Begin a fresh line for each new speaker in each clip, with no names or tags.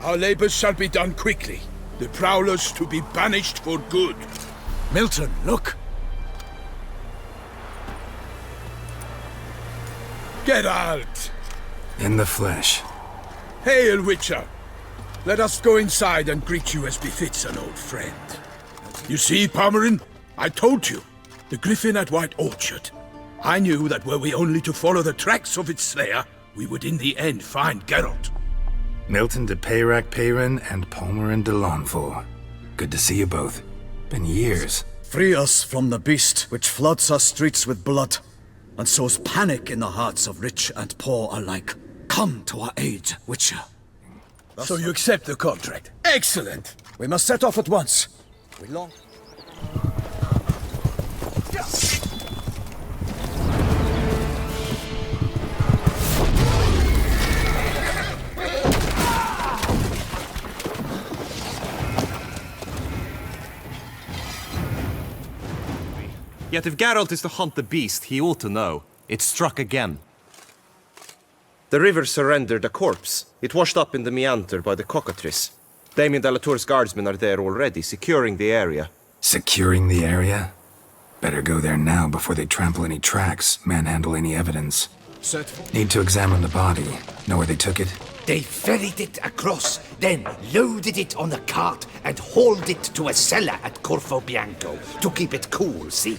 Our labors shall be done quickly. The prowlers to be banished for good.
Milton, look!
Geralt!
In the flesh.
Hail, Witcher! Let us go inside and greet you as befits an old friend. You see, Palmerin, I told you. The griffin at White Orchard. I knew that were we only to follow the tracks of its slayer, we would in the end find Geralt.
Milton de Peyrac-Peyrin and Palmerin de Launfal. Good to see you both. Been years.
Free us from the beast which floods our streets with blood and sows panic in the hearts of rich and poor alike. Come to our aid, Witcher.
So you accept the contract? Excellent!
We must set off at once. We long...
Yet if Geralt is to hunt the beast, he ought to know. It struck again.
The river surrendered a corpse. It washed up in the meander by the cockatrice. Damien de la Tour's guardsmen are there already, securing the area.
Securing the area? Better go there now before they trample any tracks, manhandle any evidence. Need to examine the body. Know where they took it?
They ferried it across, then loaded it on a cart and hauled it to a cellar at Corvo Bianco to keep it cool, see?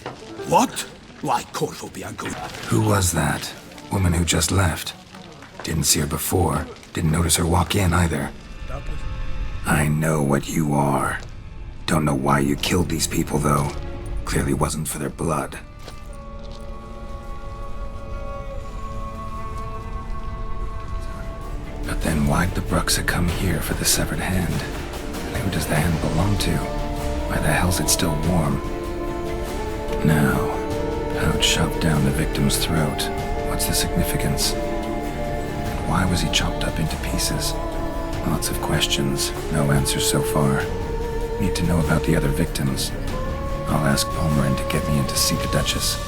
What? Why Corvo Bianco?
Who was that? Woman who just left. Didn't see her before. Didn't notice her walk in either. I know what you are. Don't know why you killed these people, though. Clearly wasn't for their blood. But then why'd the Bruxa come here for the severed hand? And who does the hand belong to? Why the hell's it still warm? Now, how it shoved down the victim's throat. What's the significance? And why was he chopped up into pieces? Lots of questions, no answers so far. Need to know about the other victims. I'll ask Palmerin to get me in to see the Duchess.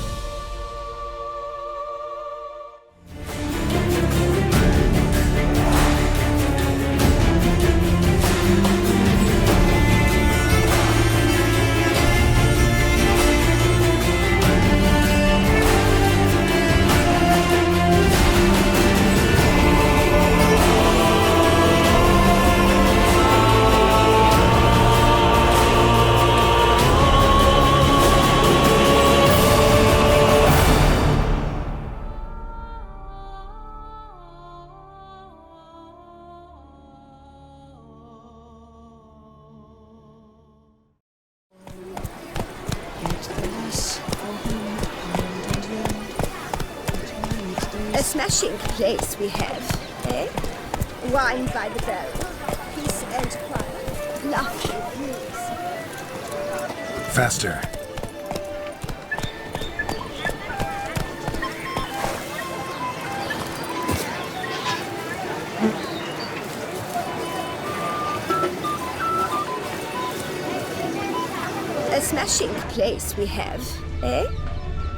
A smashing place we have, eh? Wine by the barrel, peace and quiet, lovely views.
Faster.
A smashing place we have, eh?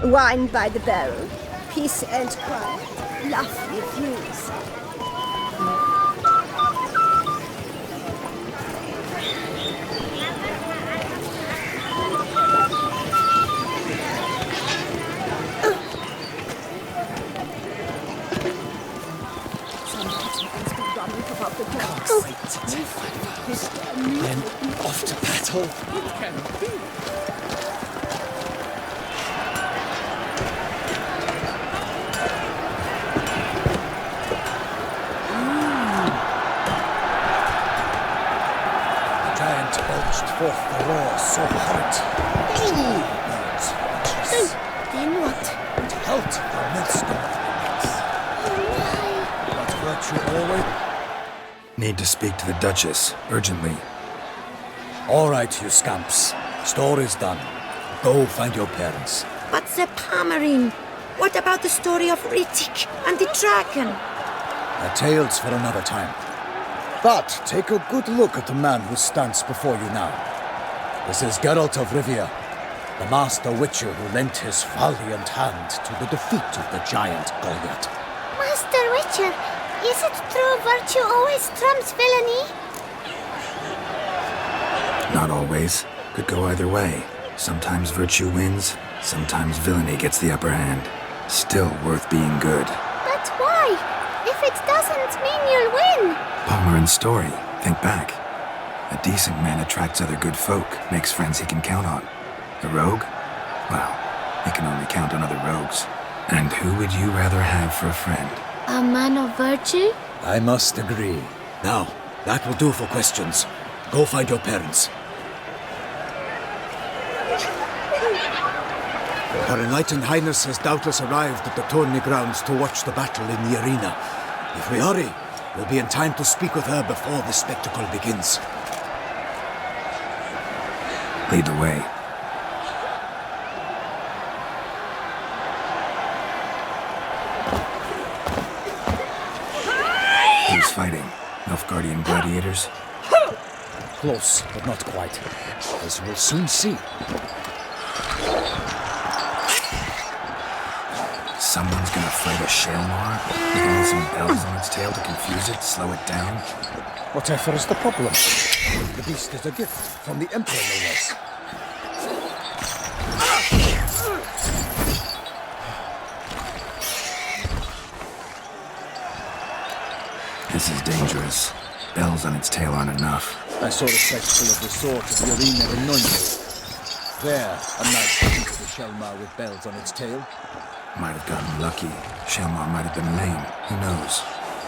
Wine by the barrel, peace and quiet, lovely views.
Then off to battle.
The giant belched forth the roar so hot.
Then what?
It held the millstone. But virtue always...
Need to speak to the Duchess, urgently.
All right, you scamps. Story's done. Go find your parents.
But Sir Palmerin, what about the story of Riddick and the dragon?
A tale's for another time. But take a good look at the man who stands before you now. This is Geralt of Rivia, the master witcher who lent his valiant hand to the defeat of the giant Goliath.
Master Witcher, Is it true virtue always trumps villainy?
Not always. Could go either way. Sometimes virtue wins, sometimes villainy gets the upper hand. Still worth being good.
But why? If it doesn't mean you'll win.
Palmerin's story. Think back. A decent man attracts other good folk, makes friends he can count on. A rogue? Well, he can only count on other rogues. And who would you rather have for a friend?
A man of virtue?
I must agree. Now, that will do for questions. Go find your parents. Her Enlightened Highness has doubtless arrived at the tourney grounds to watch the battle in the arena. If we hurry, we'll be in time to speak with her before the spectacle begins.
Lead the way. Who's fighting? Nilfgaardian gladiators?
Close, but not quite. As we'll soon see.
Someone's gonna fight a Shalmar? With only some bells on its tail to confuse it, slow it down?
Whatever is the problem? The beast is a gift from the Emperor, no less.
This is dangerous. Bells on its tail aren't enough.
I saw the spectacle of the sword at the arena in Nuremberg. There, a knight beat the Shalmar with bells on its tail.
Might have gotten lucky. Shalmar might have been lame. Who knows?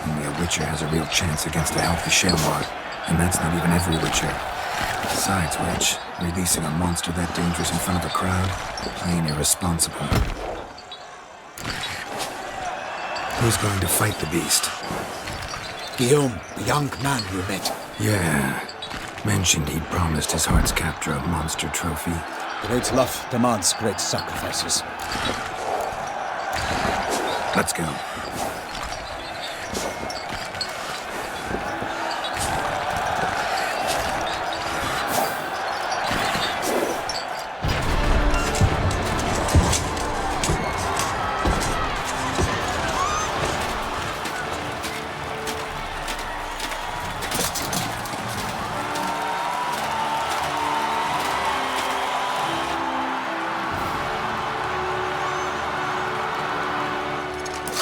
Only a Witcher has a real chance against a healthy Shalmar. And that's not even every Witcher. Besides which, releasing a monster that dangerous in front of a crowd? Plain irresponsible. Who's going to fight the beast?
Guillaume, the young man you met.
Yeah. Mentioned he'd promised his heart's captor a monster trophy.
Great love demands great sacrifices.
Let's go.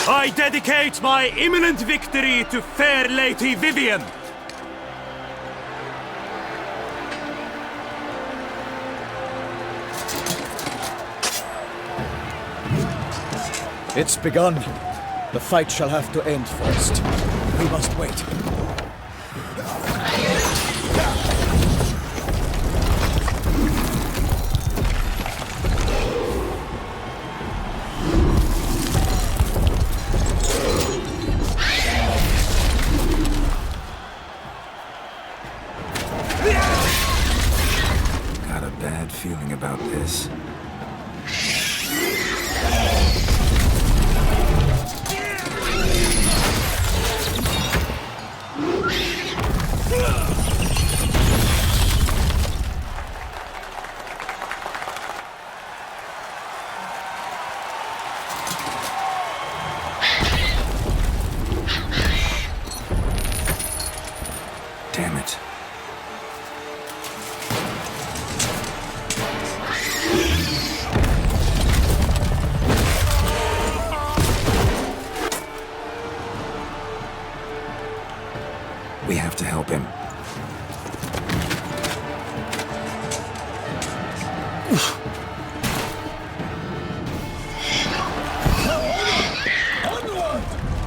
I dedicate my imminent victory to fair Lady Vivian.
It's begun. The fight shall have to end first. We must wait.
Got a bad feeling about this. Damn it. We have to help him.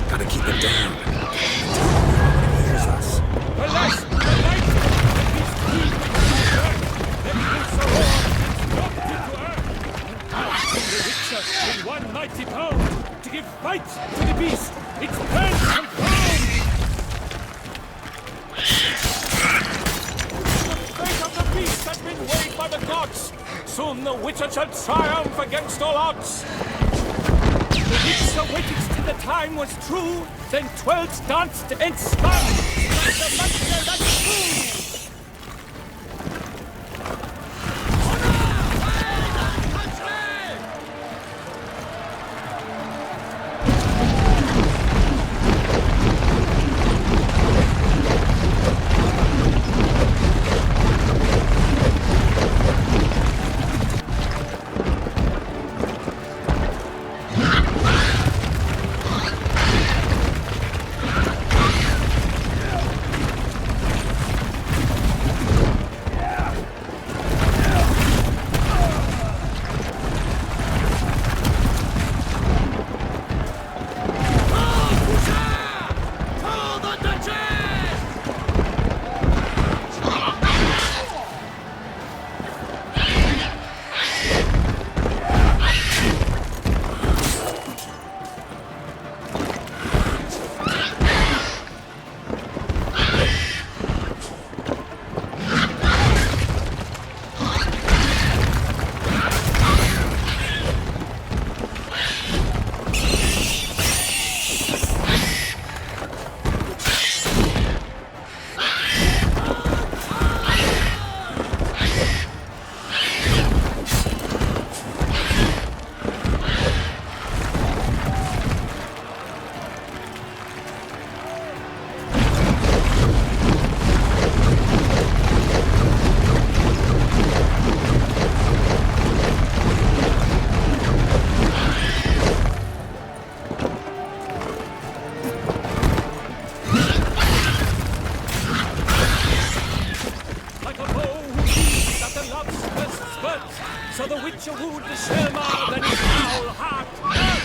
Gotta keep it down. Here's us.
In one mighty pound to give fight to the beast. Its plan confirmed. The fate of the beast has been weighed by the gods. Soon the Witcher shall triumph against all odds. The Witcher waited till the time was true, then twirled, danced, and spun like the monster that flew. So the Witcher wooed the Selma, then his foul heart burnt.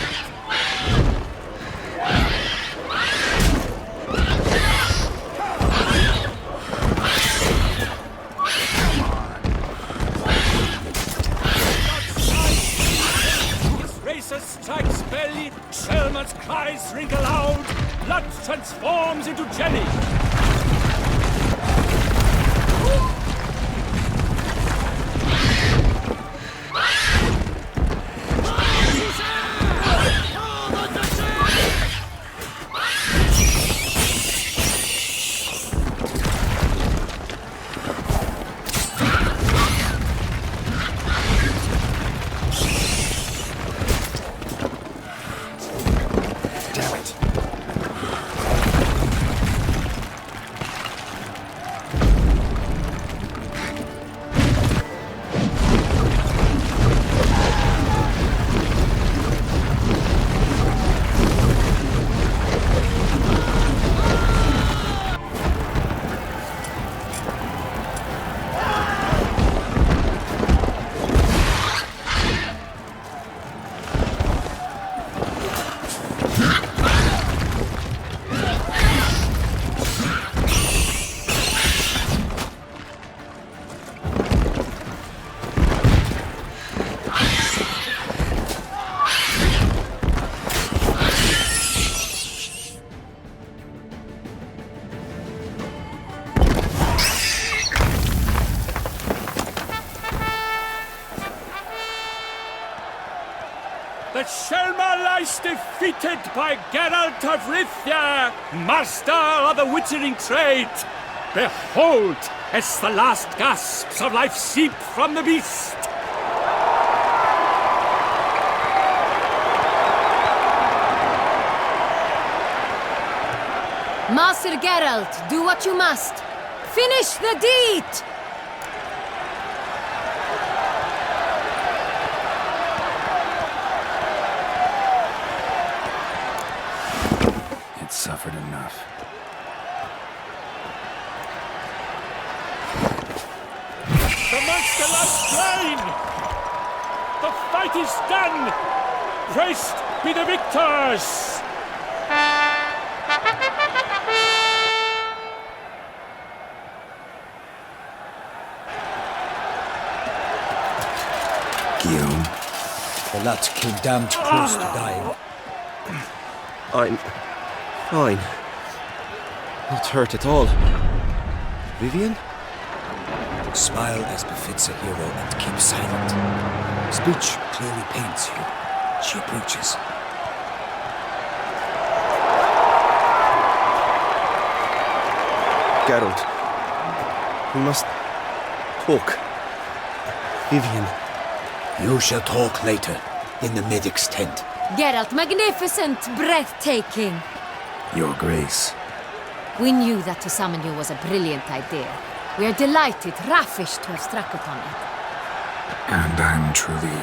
His racer strikes belly, Selma's cries ring aloud, blood transforms into jelly. The Selma lies defeated by Geralt of Rivia, master of the witchering trade. Behold, as the last gasps of life seep from the beast.
Master Geralt, do what you must. Finish the deed!
It suffered enough.
The monster lies slain! The fight is done! Praised be the victors!
Guillaume,
The lad came damned close to dying.
I'm fine. Not hurt at all. Vivian?
Smile as befits a hero and keep silent. Speech clearly pains you. She approaches.
Geralt. We must talk. Vivian.
You shall talk later, in the medic's tent.
Geralt, magnificent, breathtaking.
Your Grace.
We knew that to summon you was a brilliant idea. We are delighted, ravished to have struck upon it.
And I'm truly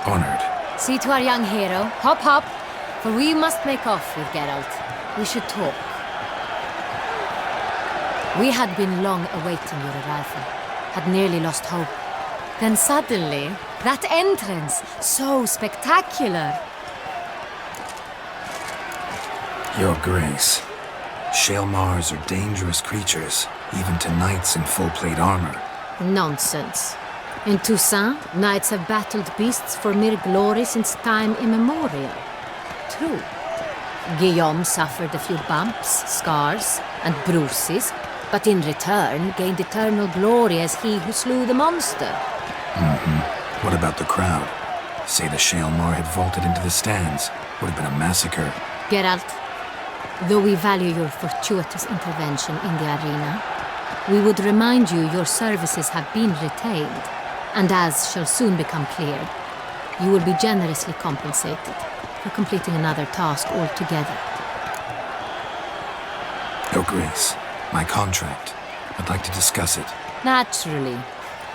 honored.
See to our young hero. Hop, hop. For we must make off with Geralt. We should talk. We had been long awaiting your arrival. Had nearly lost hope. Then suddenly, that entrance, so spectacular.
Your Grace. Shaelmars are dangerous creatures, even to knights in full plate armor.
Nonsense. In Toussaint, knights have battled beasts for mere glory since time immemorial. True. Guillaume suffered a few bumps, scars, and bruises, but in return gained eternal glory as he who slew the monster.
What about the crowd? Say the Shaelmar had vaulted into the stands. Would have been a massacre.
Geralt, though we value your fortuitous intervention in the arena, we would remind you your services have been retained, and as shall soon become clear, you will be generously compensated for completing another task altogether.
Your Grace, my contract. I'd like to discuss it.
Naturally,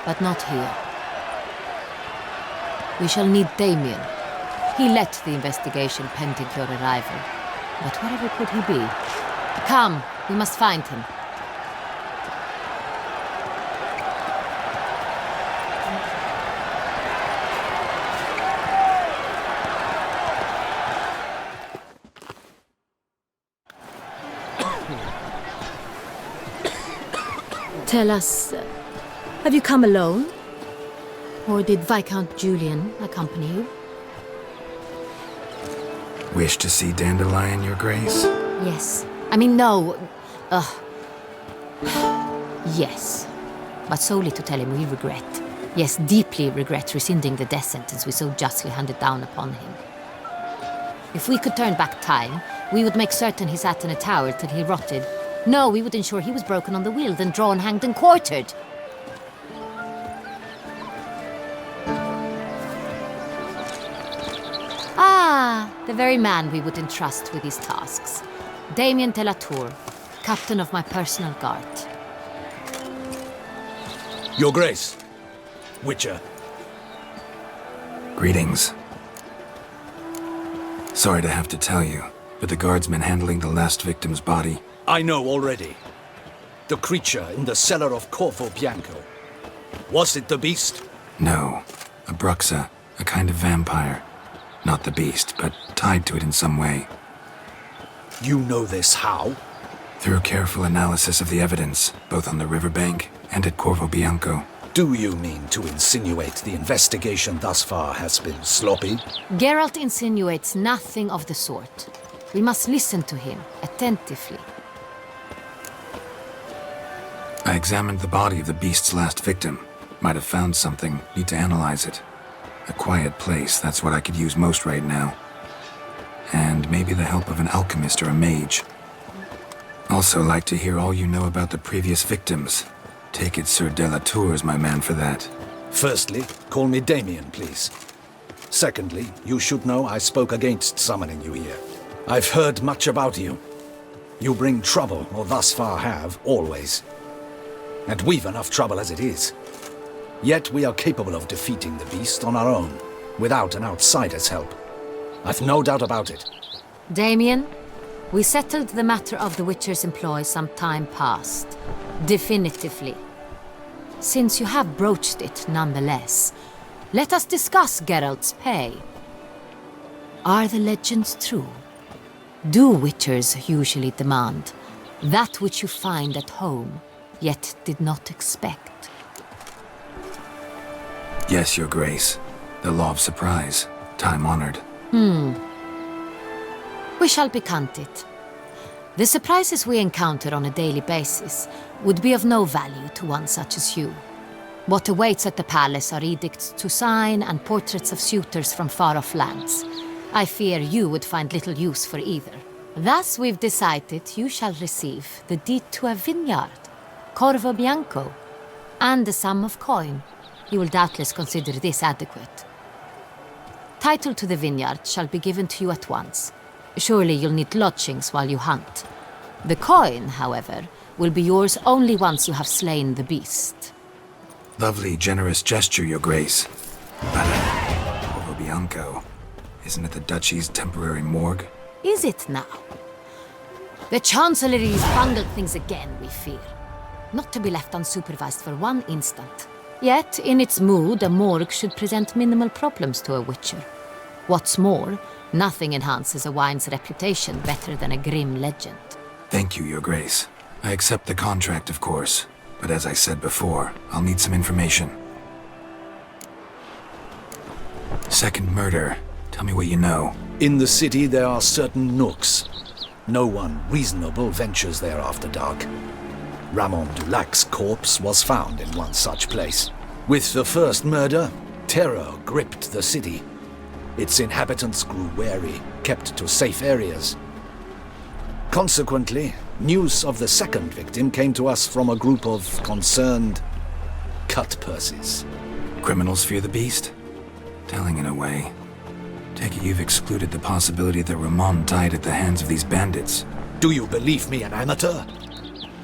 but not here. We shall need Damien. He led the investigation pending your arrival. But wherever could he be? Come, we must find him. Tell us, have you come alone? Or did Viscount Julian accompany you?
Wish to see Dandelion, Your Grace?
Yes. I mean, no. Yes. But solely to tell him we regret. Yes, deeply regret rescinding the death sentence we so justly handed down upon him. If we could turn back time, we would make certain he sat in a tower till he rotted. No, we would ensure he was broken on the wheel, then drawn, hanged, and quartered. Ah, the very man we would entrust with these tasks. Damien de la Tour, captain of my personal guard.
Your Grace. Witcher.
Greetings. Sorry to have to tell you, but the guardsman handling the last victim's body...
I know already. The creature in the cellar of Corvo Bianco. Was it the beast?
No. A bruxa, a kind of vampire. Not the beast, but tied to it in some way.
You know this how?
Through careful analysis of the evidence, both on the riverbank and at Corvo Bianco.
Do you mean to insinuate the investigation thus far has been sloppy?
Geralt insinuates nothing of the sort. We must listen to him attentively.
I examined the body of the beast's last victim. Might have found something, need to analyze it. A quiet place, that's what I could use most right now. And maybe the help of an alchemist or a mage. Also like to hear all you know about the previous victims. Take it Sir de la Tour is my man for that.
Firstly, call me Damien, please. Secondly, you should know I spoke against summoning you here. I've heard much about you. You bring trouble, or thus far have, always. And we've enough trouble as it is. Yet we are capable of defeating the beast on our own, without an outsider's help. I've no doubt about it.
Damien, we settled the matter of the Witcher's employ some time past. Definitively. Since you have broached it nonetheless, let us discuss Geralt's pay. Are the legends true? Do Witchers usually demand that which you find at home, yet did not expect?
Yes, Your Grace. The law of surprise. Time-honored.
We shall be candid. The surprises we encounter on a daily basis would be of no value to one such as you. What awaits at the palace are edicts to sign and portraits of suitors from far-off lands. I fear you would find little use for either. Thus we've decided you shall receive the deed to a vineyard, Corvo Bianco, and a sum of coin. You will doubtless consider this adequate. Title to the vineyard shall be given to you at once. Surely you'll need lodgings while you hunt. The coin, however, will be yours only once you have slain the beast.
Lovely, generous gesture, Your Grace. But, Corvo Bianco, isn't it the duchy's temporary morgue?
Is it now? The Chancellery's bungled things again, we fear. Not to be left unsupervised for one instant. Yet, in its mood, a morgue should present minimal problems to a Witcher. What's more, nothing enhances a wine's reputation better than a grim legend.
Thank you, Your Grace. I accept the contract, of course. But as I said before, I'll need some information. Second murder. Tell me what you know.
In the city there are certain nooks. No one reasonable ventures there after dark. Ramon Dulac's corpse was found in one such place. With the first murder, terror gripped the city. Its inhabitants grew wary, kept to safe areas. Consequently, news of the second victim came to us from a group of concerned cut-purses.
Criminals fear the beast? Telling in a way. Take it you've excluded the possibility that Ramon died at the hands of these bandits.
Do you believe me an amateur?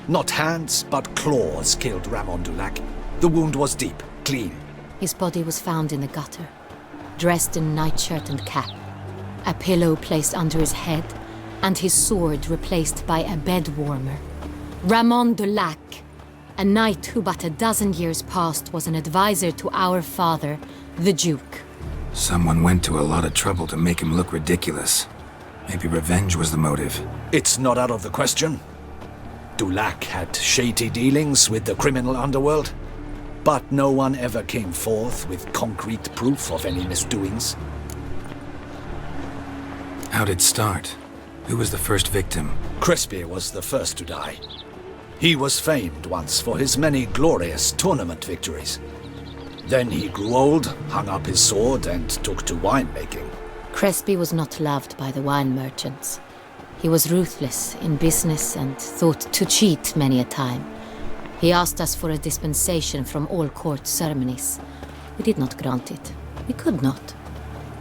Not hands, but claws killed Ramon Dulac. The wound was deep, clean.
His body was found in the gutter, dressed in nightshirt and cap, a pillow placed under his head, and his sword replaced by a bed warmer. Ramon Dulac, a knight who but a dozen years past was an advisor to our father, the Duke.
Someone went to a lot of trouble to make him look ridiculous. Maybe revenge was the motive.
It's not out of the question. Dulac had shady dealings with the criminal underworld, but no one ever came forth with concrete proof of any misdoings.
How'd it start? Who was the first victim?
Crespi was the first to die. He was famed once for his many glorious tournament victories. Then he grew old, hung up his sword, and took to winemaking.
Crespi was not loved by the wine merchants. He was ruthless in business and thought to cheat many a time. He asked us for a dispensation from all court ceremonies. We did not grant it. We could not.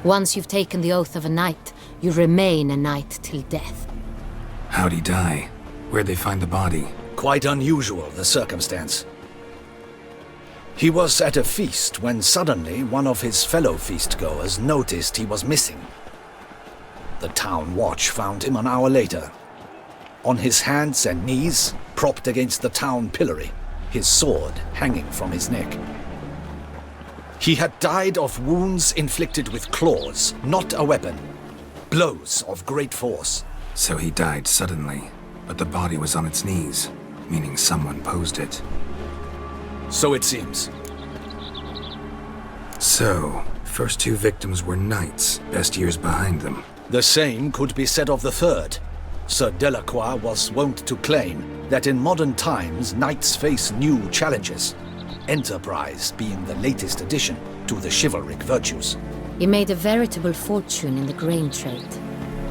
Once you've taken the oath of a knight, you remain a knight till death.
How'd he die? Where'd they find the body?
Quite unusual, the circumstance. He was at a feast when suddenly one of his fellow feastgoers noticed he was missing. The town watch found him an hour later. On his hands and knees, propped against the town pillory, his sword hanging from his neck. He had died of wounds inflicted with claws, not a weapon. Blows of great force.
So he died suddenly, but the body was on its knees, meaning someone posed it.
So it seems.
So, first two victims were knights, best years behind them.
The same could be said of the third. Sir Delacroix was wont to claim that in modern times knights face new challenges, enterprise being the latest addition to the chivalric virtues.
He made a veritable fortune in the grain trade.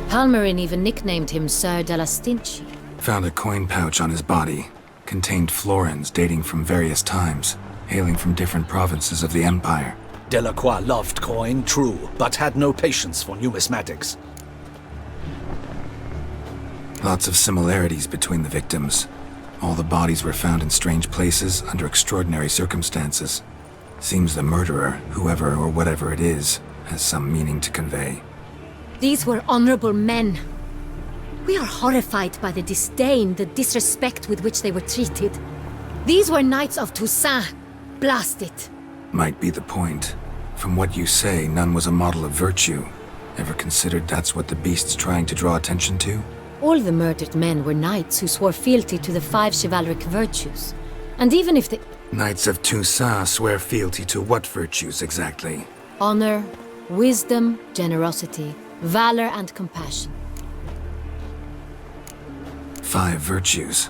Palmerin even nicknamed him Sir de la Stinchi.
Found a coin pouch on his body. Contained florins dating from various times, hailing from different provinces of the Empire.
Delacroix loved coin, true, but had no patience for numismatics.
Lots of similarities between the victims. All the bodies were found in strange places under extraordinary circumstances. Seems the murderer, whoever or whatever it is, has some meaning to convey.
These were honorable men. We are horrified by the disdain, the disrespect with which they were treated. These were knights of Toussaint. Blast it.
Might be the point. From what you say, none was a model of virtue. Ever considered that's what the beast's trying to draw attention to?
All the murdered men were knights who swore fealty to the 5 chivalric virtues. And even if the
Knights of Toussaint swear fealty to what virtues exactly?
honor, wisdom, generosity, valor, and compassion.
5 virtues.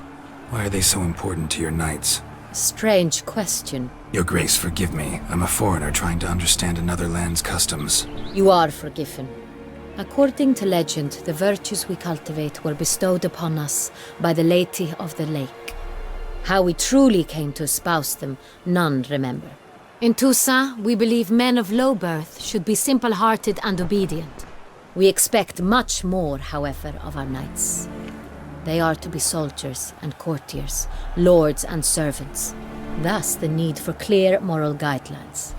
Why are they so important to your knights?
Strange question.
Your Grace, forgive me. I'm a foreigner trying to understand another land's customs.
You are forgiven. According to legend, the virtues we cultivate were bestowed upon us by the Lady of the Lake. How we truly came to espouse them, none remember. In Toussaint, we believe men of low birth should be simple-hearted and obedient. We expect much more, however, of our knights. They are to be soldiers and courtiers, lords and servants. Thus the need for clear moral guidelines.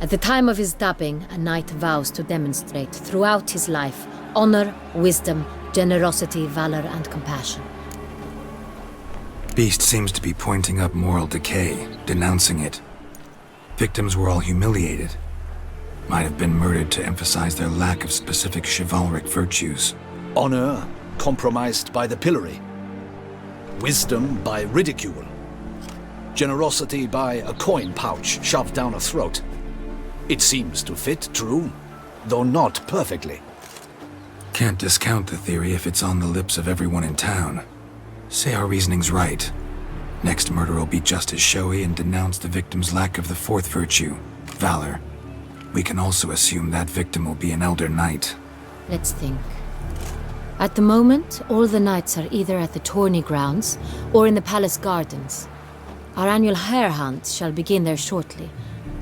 At the time of his dubbing, a knight vows to demonstrate throughout his life honor, wisdom, generosity, valor, and compassion.
Beast seems to be pointing up moral decay, denouncing it. Victims were all humiliated. Might have been murdered to emphasize their lack of specific chivalric virtues.
Honor compromised by the pillory. Wisdom by ridicule. Generosity by a coin pouch shoved down a throat. It seems to fit, true, though not perfectly.
Can't discount the theory if it's on the lips of everyone in town. Say our reasoning's right. Next murder will be just as showy and denounce the victim's lack of the 4th virtue, valor. We can also assume that victim will be an elder knight.
Let's think. At the moment, all the knights are either at the tourney grounds or in the palace gardens. Our annual hare hunt shall begin there shortly.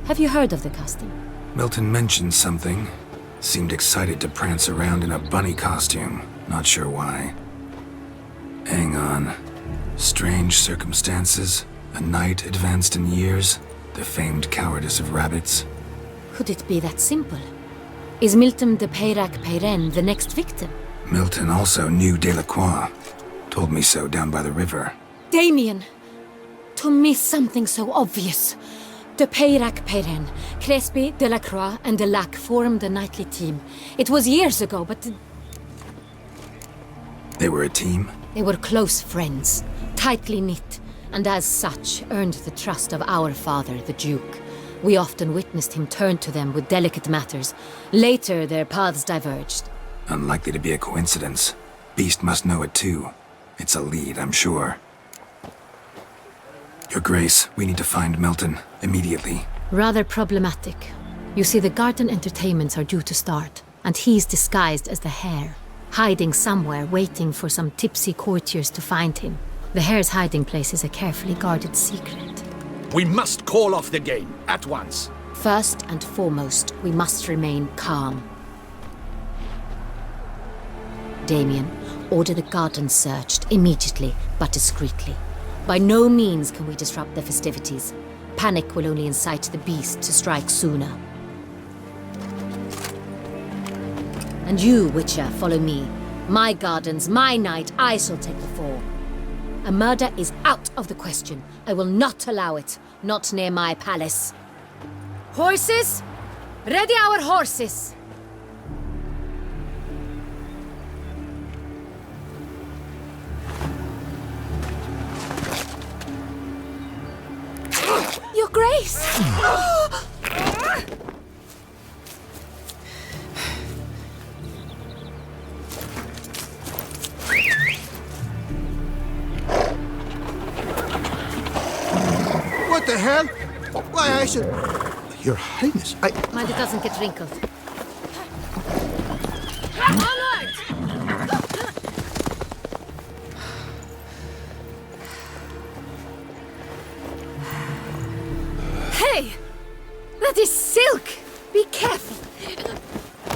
Have you heard of the custom?
Milton mentioned something. Seemed excited to prance around in a bunny costume. Not sure why. Hang on. Strange circumstances. A knight advanced in years. The famed cowardice of rabbits.
Could it be that simple? Is Milton de Peyrac-Peyren the next victim?
Milton also knew Delacroix. Told me so down by the river.
Damien! To miss something so obvious. De Peyrac-Peyren, Crespi, Delacroix, and Delac formed a knightly team. It was years ago, but
They were a team?
they were close friends. tightly knit, and as such earned the trust of our father, the Duke. We often witnessed him turn to them with delicate matters. Later, their paths diverged.
Unlikely to be a coincidence. Beast must know it too. It's a lead, I'm sure. Your Grace, we need to find Milton, immediately.
Rather problematic. You see, the garden entertainments are due to start, and he's disguised as the Hare, hiding somewhere, waiting for some tipsy courtiers to find him. The Hare's hiding place is a carefully guarded secret.
We must call off the game, at once.
First and foremost, we must remain calm. Damien, order the garden searched immediately, but discreetly. By no means can we disrupt the festivities. Panic will only incite the beast to strike sooner. And you, Witcher, follow me. My gardens, my night, I shall take the fall. A murder is out of the question. I will not allow it. Not near my palace. Horses! Ready our horses!
Your Grace!
What the hell? Why, I should... Your Highness,
Mind it doesn't get wrinkled.
Hey! That is silk! Be careful!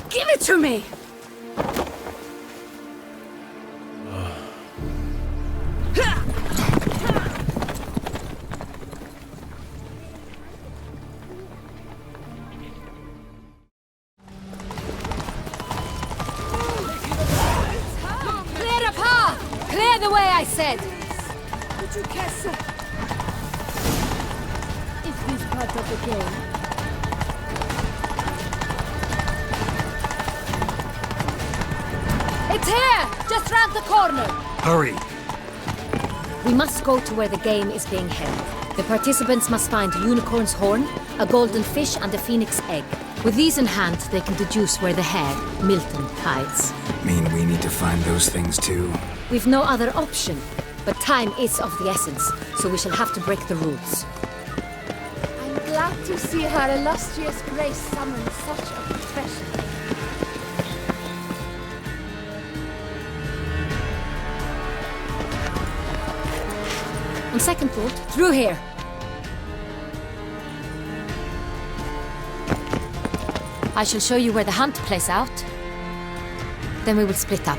Give it to me!
Clear a path! Clear the way, I said!
Duchess! Is this part of the game?
It's here! Just round the corner!
Hurry!
We must go to where the game is being held. The participants must find a unicorn's horn, a golden fish, and a phoenix egg. With these in hand, they can deduce where the Hare, Milton, hides.
Mean we need to find those things too?
We've no other option. But time is of the essence, so we shall have to break the rules.
I'm glad to see her illustrious grace summon such a professional.
On second thought, through here. I shall show you where the hunt plays out. Then we will split up.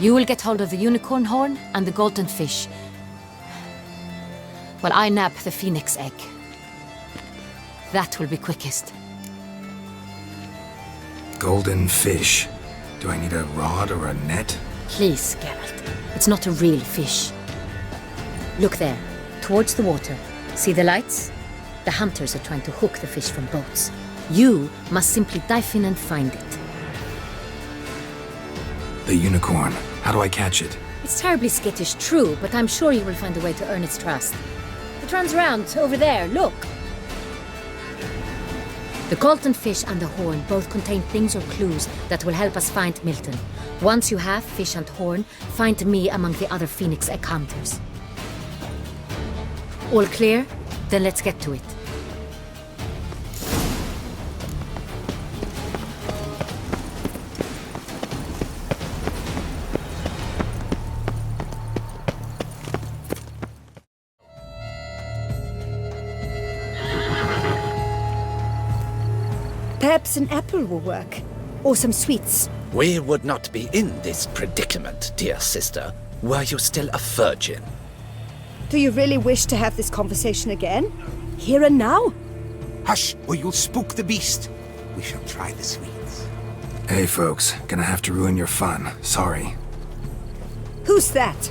You will get hold of the unicorn horn and the golden fish, while I nab the phoenix egg. That will be quickest.
Golden fish. Do I need a rod or a net?
Please, Geralt. It's not a real fish. Look there, towards the water. See the lights? The hunters are trying to hook the fish from boats. You must simply dive in and find it.
The unicorn. How do I catch it?
It's terribly skittish, true, but I'm sure you will find a way to earn its trust. It runs around over there, look. The golden fish and the horn both contain things or clues that will help us find Milton. Once you have fish and horn, find me among the other phoenix egg hunters. All clear? Then let's get to it.
Perhaps an apple will work. Or some sweets.
We would not be in this predicament, dear sister, were you still a virgin.
Do you really wish to have this conversation again? Here and now?
Hush, or you'll spook the beast. We shall try the sweets.
Hey folks, gonna have to ruin your fun. Sorry.
Who's that?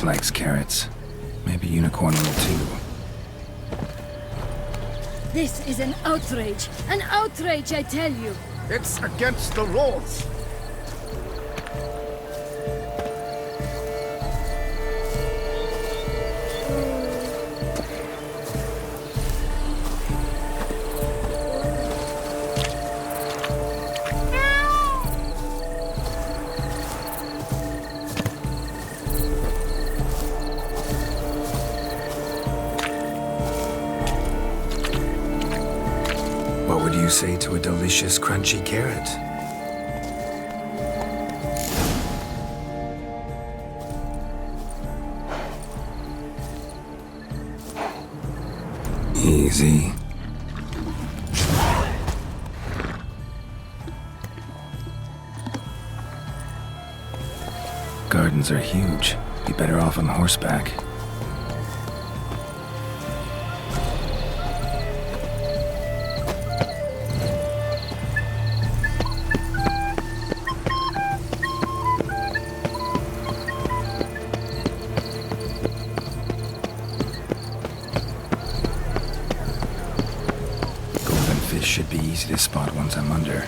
witch likes carrots. Maybe unicorn will too.
This is an outrage! An outrage, I tell you!
It's against the rules.
What would you say to a delicious, crunchy carrot? Easy. Gardens are huge. Be better off on horseback. Should be easy to spot once I'm under.
Let's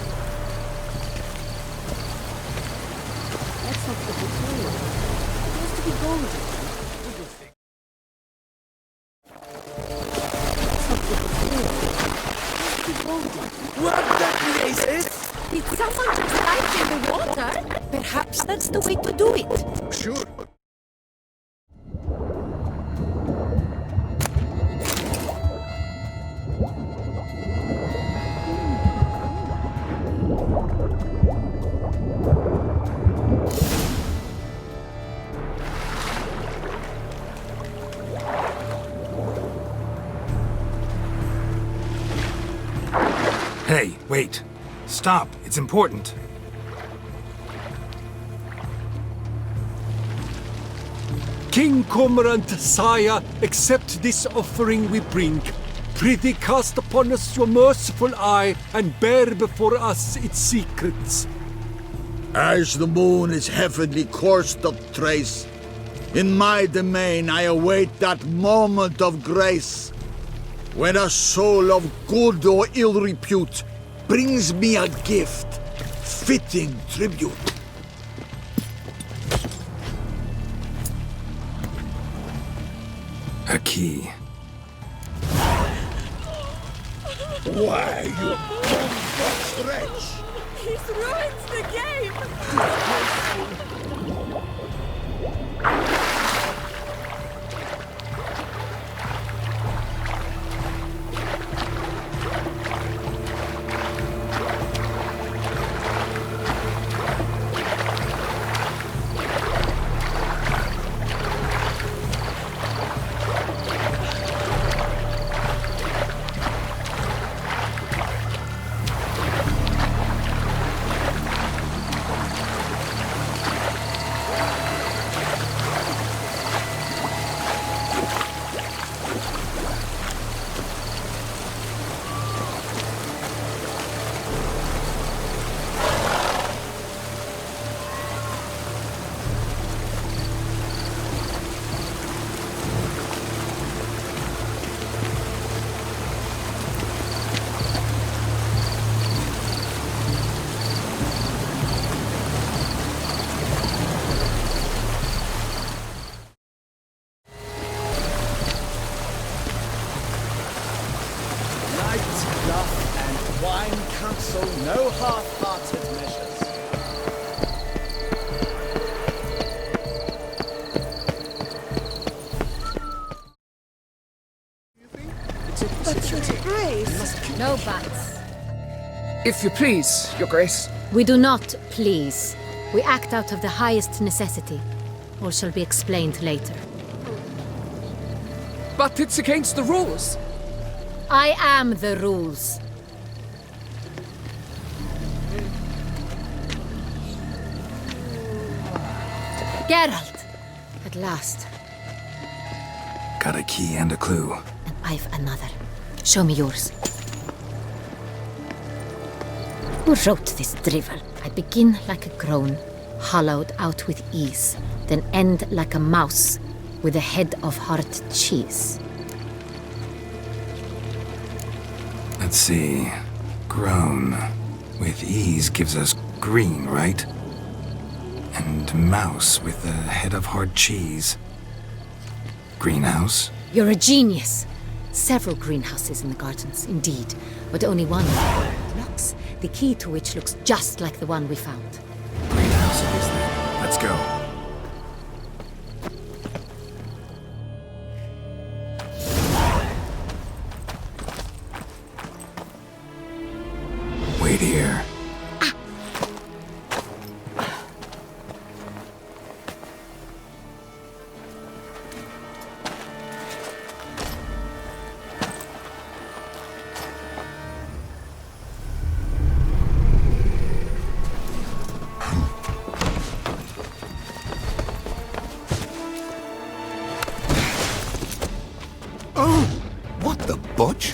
not put the tail. It has to be golden. What do you think? Let's not put the tail. It has to be golden.
What the place is?
Did someone just dive in the water? Perhaps that's the way to do it.
Sure.
Hey, wait. Stop. It's important.
King Cormorant, sire, accept this offering we bring. Prithee cast upon us your merciful eye, and bear before us its secrets.
As the moon is heavenly course doth trace, in my domain I await that moment of grace, when a soul of good or ill repute brings me a gift, fitting tribute.
A key.
Why, you bumfuck wretch!
He's ruined the game!
Wine counsel no half-hearted measures.
But your grace...
No buts.
If you please, your grace.
We do not please. We act out of the highest necessity. All shall be explained later.
But it's against the rules.
I am the rules. Geralt! At last.
Got a key and a clue.
And I've another. Show me yours. Who wrote this drivel? I begin like a groan, hollowed out with ease, then end like a mouse with a head of hard cheese.
Let's see. Grown with ease gives us green, right? And mouse with a head of hard cheese. Greenhouse?
You're a genius. Several greenhouses in the gardens, indeed, but only one locks, the key to which looks just like the one we found.
Greenhouse it is then. Let's go. Wait here.
What the butch?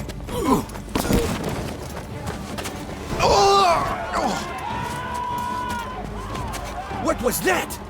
What was that?